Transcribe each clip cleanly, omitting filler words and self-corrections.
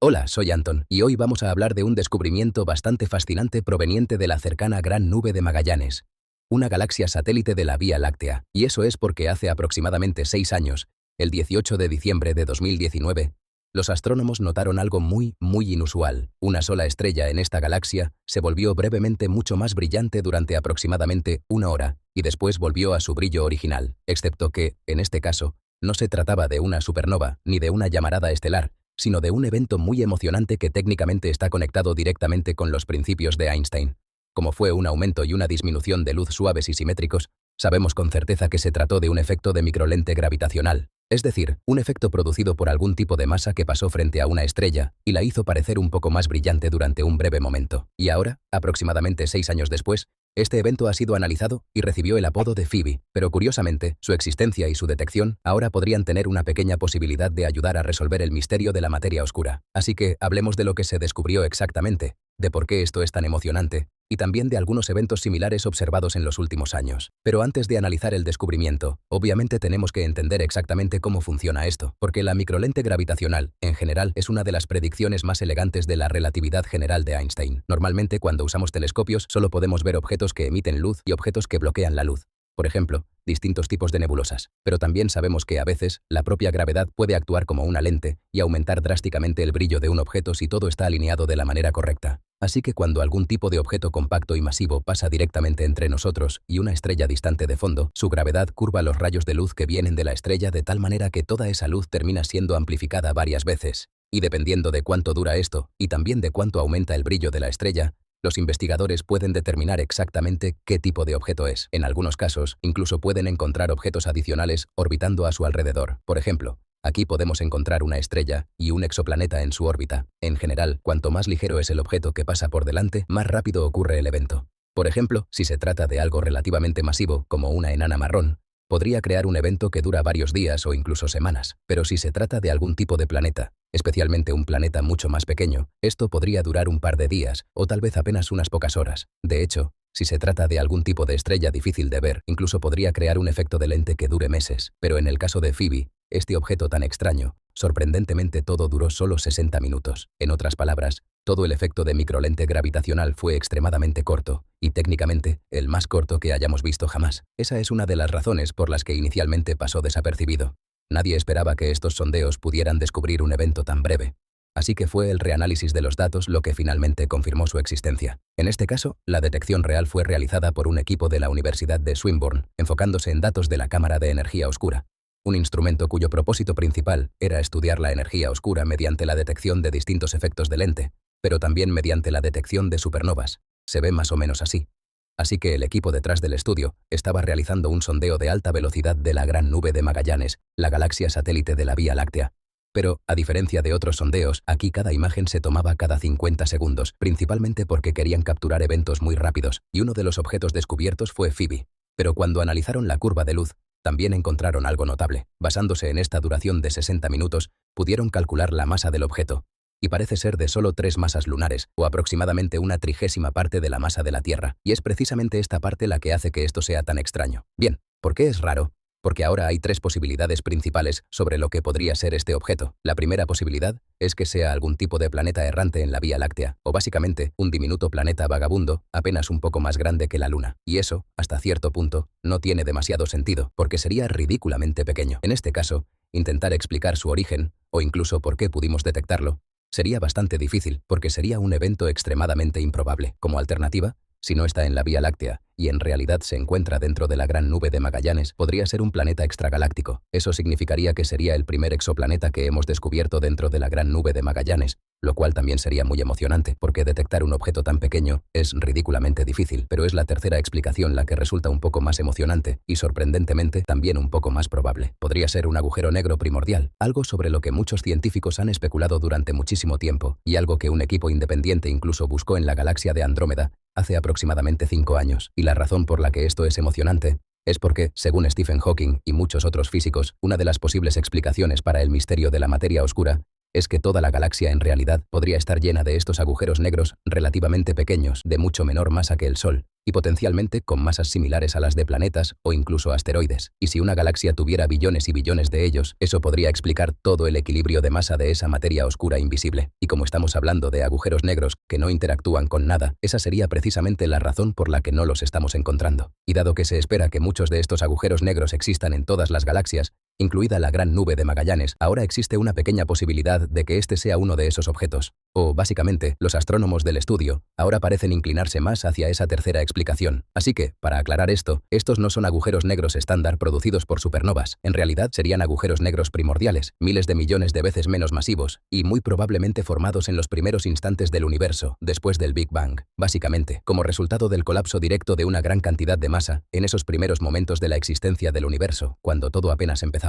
Hola, soy Anton, y hoy vamos a hablar de un descubrimiento bastante fascinante proveniente de la cercana Gran Nube de Magallanes, una galaxia satélite de la Vía Láctea, y eso es porque hace aproximadamente 6 años, el 18 de diciembre de 2019, los astrónomos notaron algo muy inusual. Una sola estrella en esta galaxia se volvió brevemente mucho más brillante durante aproximadamente 1 hora, y después volvió a su brillo original, excepto que, en este caso, no se trataba de una supernova ni de una llamarada estelar, sino de un evento muy emocionante que técnicamente está conectado directamente con los principios de Einstein. Como fue un aumento y una disminución de luz suaves y simétricos, sabemos con certeza que se trató de un efecto de microlente gravitacional, es decir, un efecto producido por algún tipo de masa que pasó frente a una estrella y la hizo parecer un poco más brillante durante un breve momento. Y ahora, aproximadamente 6 años después, este evento ha sido analizado y recibió el apodo de Phoebe, pero curiosamente, su existencia y su detección ahora podrían tener una pequeña posibilidad de ayudar a resolver el misterio de la materia oscura. Así que hablemos de lo que se descubrió exactamente, de por qué esto es tan emocionante, y también de algunos eventos similares observados en los últimos años. Pero antes de analizar el descubrimiento, obviamente tenemos que entender exactamente cómo funciona esto, porque la microlente gravitacional, en general, es una de las predicciones más elegantes de la relatividad general de Einstein. Normalmente, cuando usamos telescopios, solo podemos ver objetos que emiten luz y objetos que bloquean la luz. Por ejemplo, distintos tipos de nebulosas. Pero también sabemos que a veces, la propia gravedad puede actuar como una lente y aumentar drásticamente el brillo de un objeto si todo está alineado de la manera correcta. Así que cuando algún tipo de objeto compacto y masivo pasa directamente entre nosotros y una estrella distante de fondo, su gravedad curva los rayos de luz que vienen de la estrella de tal manera que toda esa luz termina siendo amplificada varias veces. Y dependiendo de cuánto dura esto, y también de cuánto aumenta el brillo de la estrella, los investigadores pueden determinar exactamente qué tipo de objeto es. En algunos casos, incluso pueden encontrar objetos adicionales orbitando a su alrededor. Por ejemplo, aquí podemos encontrar una estrella y un exoplaneta en su órbita. En general, cuanto más ligero es el objeto que pasa por delante, más rápido ocurre el evento. Por ejemplo, si se trata de algo relativamente masivo, como una enana marrón, podría crear un evento que dura varios días o incluso semanas. Pero si se trata de algún tipo de planeta, especialmente un planeta mucho más pequeño, esto podría durar un par de días o tal vez apenas unas pocas horas. De hecho, si se trata de algún tipo de estrella difícil de ver, incluso podría crear un efecto de lente que dure meses. Pero en el caso de Phoebe, este objeto tan extraño, sorprendentemente todo duró solo 60 minutos. En otras palabras, todo el efecto de microlente gravitacional fue extremadamente corto, y técnicamente, el más corto que hayamos visto jamás. Esa es una de las razones por las que inicialmente pasó desapercibido. Nadie esperaba que estos sondeos pudieran descubrir un evento tan breve. Así que fue el reanálisis de los datos lo que finalmente confirmó su existencia. En este caso, la detección real fue realizada por un equipo de la Universidad de Swinburne, enfocándose en datos de la cámara de energía oscura, un instrumento cuyo propósito principal era estudiar la energía oscura mediante la detección de distintos efectos de lente, pero también mediante la detección de supernovas. Se ve más o menos así. Así que el equipo detrás del estudio estaba realizando un sondeo de alta velocidad de la Gran Nube de Magallanes, la galaxia satélite de la Vía Láctea. Pero, a diferencia de otros sondeos, aquí cada imagen se tomaba cada 50 segundos, principalmente porque querían capturar eventos muy rápidos, y uno de los objetos descubiertos fue Phoebe. Pero cuando analizaron la curva de luz, también encontraron algo notable. Basándose en esta duración de 60 minutos, pudieron calcular la masa del objeto, y parece ser de solo 3 masas lunares, o aproximadamente una 30ª parte de la masa de la Tierra, y es precisamente esta parte la que hace que esto sea tan extraño. Bien, ¿por qué es raro? Porque ahora hay 3 posibilidades principales sobre lo que podría ser este objeto. La primera posibilidad es que sea algún tipo de planeta errante en la Vía Láctea, o básicamente un diminuto planeta vagabundo, apenas un poco más grande que la Luna. Y eso, hasta cierto punto, no tiene demasiado sentido, porque sería ridículamente pequeño. En este caso, intentar explicar su origen, o incluso por qué pudimos detectarlo, sería bastante difícil, porque sería un evento extremadamente improbable. Como alternativa, si no está en la Vía Láctea, y en realidad se encuentra dentro de la Gran Nube de Magallanes, podría ser un planeta extragaláctico. Eso significaría que sería el primer exoplaneta que hemos descubierto dentro de la Gran Nube de Magallanes, lo cual también sería muy emocionante, porque detectar un objeto tan pequeño es ridículamente difícil, pero es la tercera explicación la que resulta un poco más emocionante, y sorprendentemente también un poco más probable. Podría ser un agujero negro primordial, algo sobre lo que muchos científicos han especulado durante muchísimo tiempo, y algo que un equipo independiente incluso buscó en la galaxia de Andrómeda hace aproximadamente 5 años. Y la razón por la que esto es emocionante es porque, según Stephen Hawking y muchos otros físicos, una de las posibles explicaciones para el misterio de la materia oscura es que toda la galaxia en realidad podría estar llena de estos agujeros negros relativamente pequeños, de mucho menor masa que el Sol, y potencialmente con masas similares a las de planetas o incluso asteroides. Y si una galaxia tuviera billones y billones de ellos, eso podría explicar todo el equilibrio de masa de esa materia oscura invisible. Y como estamos hablando de agujeros negros que no interactúan con nada, esa sería precisamente la razón por la que no los estamos encontrando. Y dado que se espera que muchos de estos agujeros negros existan en todas las galaxias, incluida la Gran Nube de Magallanes, ahora existe una pequeña posibilidad de que este sea uno de esos objetos. O, básicamente, los astrónomos del estudio ahora parecen inclinarse más hacia esa tercera explicación. Así que, para aclarar esto, estos no son agujeros negros estándar producidos por supernovas. En realidad serían agujeros negros primordiales, miles de millones de veces menos masivos, y muy probablemente formados en los primeros instantes del universo, después del Big Bang. Básicamente, como resultado del colapso directo de una gran cantidad de masa, en esos primeros momentos de la existencia del universo, cuando todo apenas empezaba.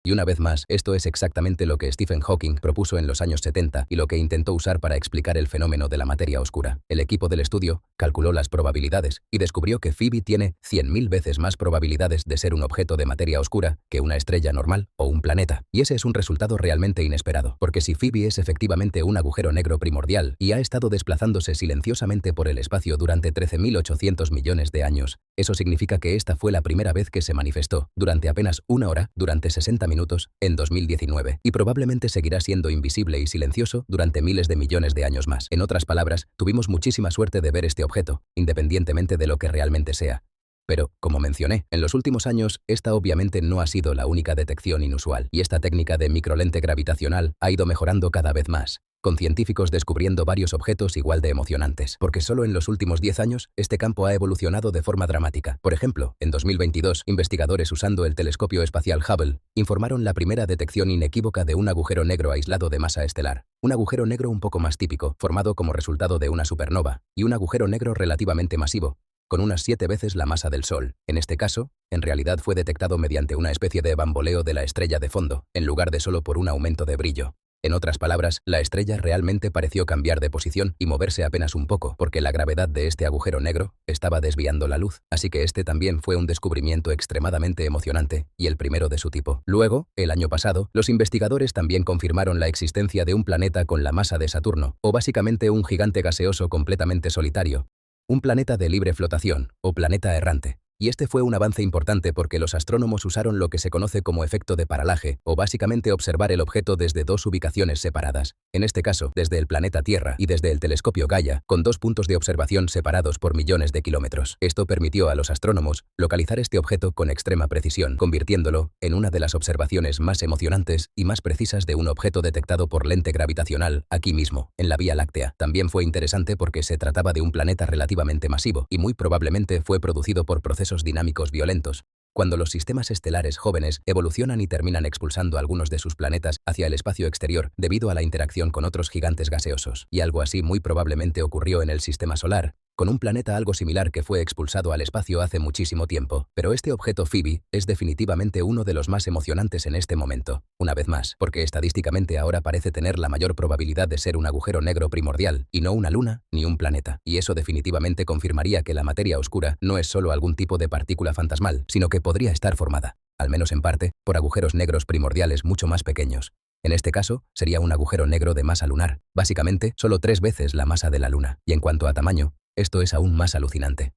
Y una vez más, esto es exactamente lo que Stephen Hawking propuso en los años 70 y lo que intentó usar para explicar el fenómeno de la materia oscura. El equipo del estudio calculó las probabilidades y descubrió que Phoebe tiene 100.000 veces más probabilidades de ser un objeto de materia oscura que una estrella normal o un planeta. Y ese es un resultado realmente inesperado, porque si Phoebe es efectivamente un agujero negro primordial y ha estado desplazándose silenciosamente por el espacio durante 13.800 millones de años, eso significa que esta fue la primera vez que se manifestó, durante apenas una hora, durante 60 minutos, en 2019, y probablemente seguirá siendo invisible y silencioso durante miles de millones de años más. En otras palabras, tuvimos muchísima suerte de ver este objeto, independientemente de lo que realmente sea. Pero, como mencioné, en los últimos años, esta obviamente no ha sido la única detección inusual, y esta técnica de microlente gravitacional ha ido mejorando cada vez más, con científicos descubriendo varios objetos igual de emocionantes, porque solo en los últimos 10 años, este campo ha evolucionado de forma dramática. Por ejemplo, en 2022, investigadores usando el telescopio espacial Hubble informaron la primera detección inequívoca de un agujero negro aislado de masa estelar. Un agujero negro un poco más típico, formado como resultado de una supernova, y un agujero negro relativamente masivo, con unas 7 veces la masa del Sol. En este caso, en realidad fue detectado mediante una especie de bamboleo de la estrella de fondo, en lugar de solo por un aumento de brillo. En otras palabras, la estrella realmente pareció cambiar de posición y moverse apenas un poco, porque la gravedad de este agujero negro estaba desviando la luz. Así que este también fue un descubrimiento extremadamente emocionante, y el primero de su tipo. Luego, el año pasado, los investigadores también confirmaron la existencia de un planeta con la masa de Saturno, o básicamente un gigante gaseoso completamente solitario. Un planeta de libre flotación, o planeta errante. Y este fue un avance importante porque los astrónomos usaron lo que se conoce como efecto de paralaje, o básicamente observar el objeto desde dos ubicaciones separadas. En este caso, desde el planeta Tierra y desde el telescopio Gaia, con dos puntos de observación separados por millones de kilómetros. Esto permitió a los astrónomos localizar este objeto con extrema precisión, convirtiéndolo en una de las observaciones más emocionantes y más precisas de un objeto detectado por lente gravitacional aquí mismo, en la Vía Láctea. También fue interesante porque se trataba de un planeta relativamente masivo y muy probablemente fue producido por procesos dinámicos violentos, cuando los sistemas estelares jóvenes evolucionan y terminan expulsando algunos de sus planetas hacia el espacio exterior debido a la interacción con otros gigantes gaseosos. Y algo así muy probablemente ocurrió en el sistema solar, con un planeta algo similar que fue expulsado al espacio hace muchísimo tiempo. Pero este objeto Phoebe es definitivamente uno de los más emocionantes en este momento, una vez más, porque estadísticamente ahora parece tener la mayor probabilidad de ser un agujero negro primordial, y no una luna ni un planeta. Y eso definitivamente confirmaría que la materia oscura no es solo algún tipo de partícula fantasmal, sino que podría estar formada, al menos en parte, por agujeros negros primordiales mucho más pequeños. En este caso, sería un agujero negro de masa lunar, básicamente solo 3 veces la masa de la Luna. Y en cuanto a tamaño, esto es aún más alucinante.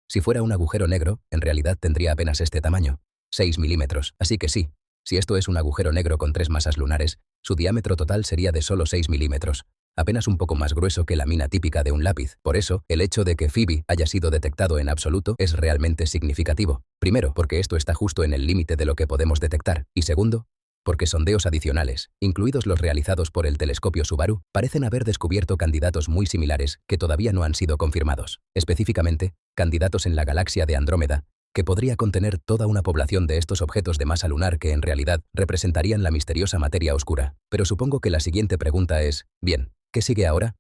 Si fuera un agujero negro, en realidad tendría apenas este tamaño, 6 milímetros. Así que sí, si esto es un agujero negro con 3 masas lunares, su diámetro total sería de solo 6 milímetros, apenas un poco más grueso que la mina típica de un lápiz. Por eso, el hecho de que Phoebe haya sido detectado en absoluto es realmente significativo. Primero, porque esto está justo en el límite de lo que podemos detectar, y segundo, porque sondeos adicionales, incluidos los realizados por el telescopio Subaru, parecen haber descubierto candidatos muy similares que todavía no han sido confirmados. Específicamente, candidatos en la galaxia de Andrómeda, que podría contener toda una población de estos objetos de masa lunar que en realidad representarían la misteriosa materia oscura. Pero supongo que la siguiente pregunta es, bien, ¿qué sigue ahora?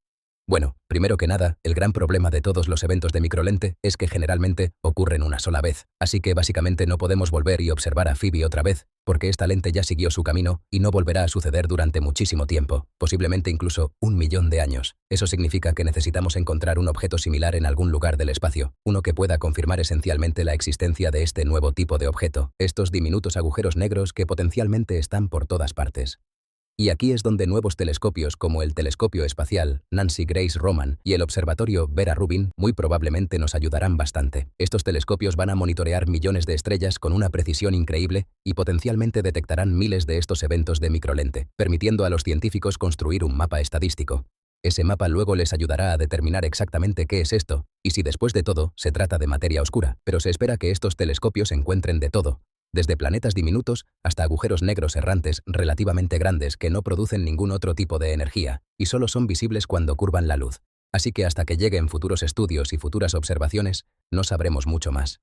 Bueno, primero que nada, el gran problema de todos los eventos de microlente es que generalmente ocurren una sola vez, así que básicamente no podemos volver y observar a Phoebe otra vez, porque esta lente ya siguió su camino y no volverá a suceder durante muchísimo tiempo, posiblemente incluso 1.000.000 de años. Eso significa que necesitamos encontrar un objeto similar en algún lugar del espacio, uno que pueda confirmar esencialmente la existencia de este nuevo tipo de objeto, estos diminutos agujeros negros que potencialmente están por todas partes. Y aquí es donde nuevos telescopios como el Telescopio Espacial Nancy Grace Roman y el Observatorio Vera Rubin muy probablemente nos ayudarán bastante. Estos telescopios van a monitorear millones de estrellas con una precisión increíble y potencialmente detectarán miles de estos eventos de microlente, permitiendo a los científicos construir un mapa estadístico. Ese mapa luego les ayudará a determinar exactamente qué es esto, y si después de todo se trata de materia oscura, pero se espera que estos telescopios encuentren de todo, desde planetas diminutos hasta agujeros negros errantes relativamente grandes que no producen ningún otro tipo de energía, y solo son visibles cuando curvan la luz. Así que hasta que lleguen futuros estudios y futuras observaciones, no sabremos mucho más.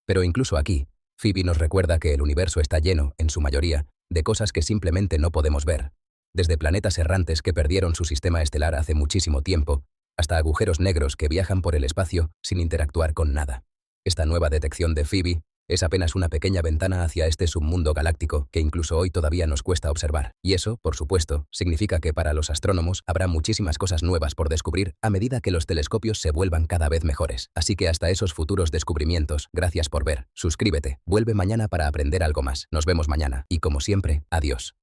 Pero incluso aquí, Phoebe nos recuerda que el universo está lleno, en su mayoría, de cosas que simplemente no podemos ver. Desde planetas errantes que perdieron su sistema estelar hace muchísimo tiempo, hasta agujeros negros que viajan por el espacio sin interactuar con nada. Esta nueva detección de Phoebe es apenas una pequeña ventana hacia este submundo galáctico que incluso hoy todavía nos cuesta observar. Y eso, por supuesto, significa que para los astrónomos habrá muchísimas cosas nuevas por descubrir a medida que los telescopios se vuelvan cada vez mejores. Así que hasta esos futuros descubrimientos, gracias por ver, suscríbete, vuelve mañana para aprender algo más. Nos vemos mañana y como siempre, adiós.